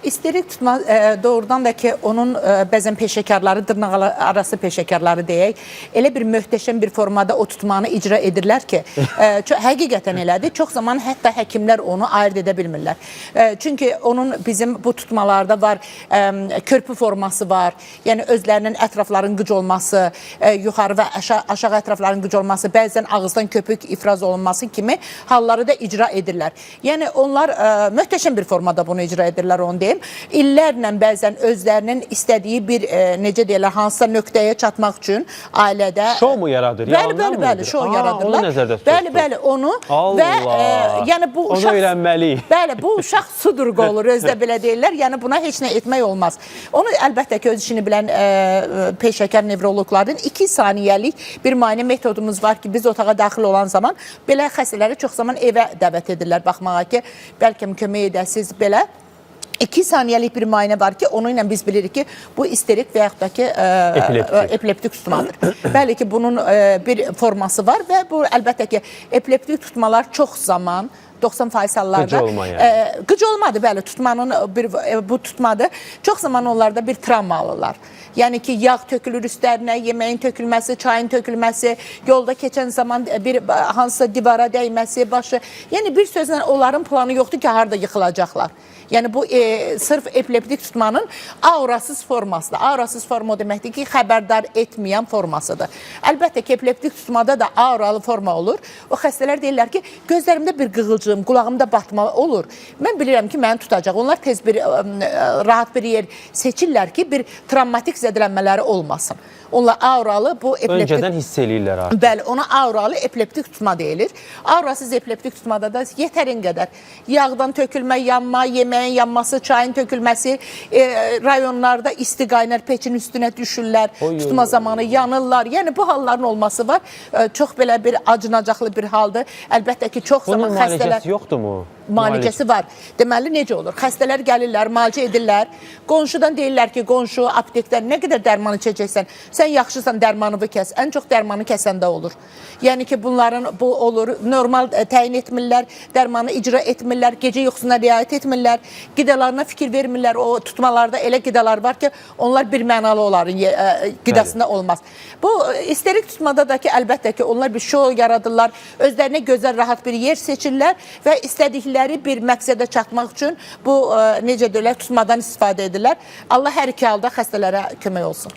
İsterik tutma doğrudan da ki onun bəzən peşəkarları, dırnaq arası peşəkarları deyək, elə bir möhtəşəm bir formada o tutmanı icra edirlər ki, həqiqətən elədir. Çox zaman hətta həkimlər onu ayırt edə bilmirlər. Çünki onun bizim bu tutmalarda var, körpü forması var, yəni özlərinin ətrafların qıc olması, yuxarı və aşağı ətrafların qıc olması, bəzən ağızdan köpük ifraz olunması kimi halları da icra edirlər. Yəni onlar möhtəşəm bir formada bunu icra edirlər, onu deyim. İllərlə bəzən özlərinin istədiyi bir, necə deyirlər, hansısa nöqtəyə çatmaq üçün ailədə... Şou mu yaradır? Bəli, şou yaradırlar. Onu nəzərdə tutursunuz. Bəli, onu və yəni bu uşaq... Onu öyrənməliyik. Bəli, bu uşaq sudurqa olur, özdə belə deyirlər. Yəni buna heç nə etmək olmaz. Onu əlbəttə ki, öz işini bilən peşəkar nevroloqların 2 saniyəlik bir müayinə metodumuz var ki, biz otağa daxil olan zaman belə xəstələri çox zaman evə dəvət edirlər baxmağa ki, bəlkə kömək edəsiz belə. 2 saniyəlik bir müayinə var ki, onunla biz bilirik ki, bu isterik və yaxud da ki, epileptik tutmadır. Bəli ki, bunun bir forması var və bu əlbəttə ki, epileptik tutmalar çox zaman 90% hallarda qıc olmadı, bəli, tutmanın bu tutmadır. Çox zaman onlarda bir travma alırlar. Yəni ki, yağ tökülür üstlərinə, yeməyin tökülməsi, çayın tökülməsi, yolda keçən zaman bir hansısa divara dəyməsi, başı. Yəni bir sözlə onların planı yoxdur ki, harada yıxılacaqlar. Yəni bu sırf epileptik tutmanın aurasız formasıdır. Aurasız forma o deməkdir ki, xəbərdar etməyən formasıdır. Əlbəttə ki, epileptik tutmada da auralı forma olur. O xəstələr deyirlər ki, gözlərimdə bir qığılcım, qulağımda batma olur. Mən bilirəm ki, məni tutacaq. Onlar tez bir rahat bir yer seçirlər ki, bir travmatik zədələnmələri olmasın. Onlar auralı bu epileptik... Öncədən hiss eləyirlər artıq. Bəli, ona auralı epileptik tutma deyilir. Aurasız epileptik tutmada da yetərin qədər yağdan tökülmə, yanma, yeməyin yanması, çayın tökülməsi, rayonlarda isti qaynar peçin üstünə düşürlər, tutma zamanı yanırlar. Yəni bu halların olması var. Çox belə bir acınacaqlı bir haldır. Əlbəttə ki, çox zaman xəstələr... Bunun müalicəsi yoxdur mu? Müalicəsi var. Deməli, necə olur? Xəstələr gəlirlər, müalicə edirlər. Qonşudan deyirlər ki, qonşu, aptekdən nə qədər dərman içəcəksən? Sən yaxşısan, dərmanını kəs. Ən çox dərmanı kəsəndə olur. Yəni ki, bunların bu olur. Normal təyin etmirlər, dərmanı icra etmirlər, gecə yuxusuna riayət etmirlər, qidalarına fikir vermirlər. O tutmalarda elə qidalar var ki, onlar bir mənalı onların qidasında olmaz. Bu, isterik tutmada da ki, əlbəttə ki, onlar bir şou yaradırlar, özlərinə gözəl, rahat bir yer seçirlər və istədikləri bir məqsədə çatmaq üçün bu, necə deyirlər, tutmadan istifadə edirlər. Allah hər iki halda xəstələrə kömək olsun.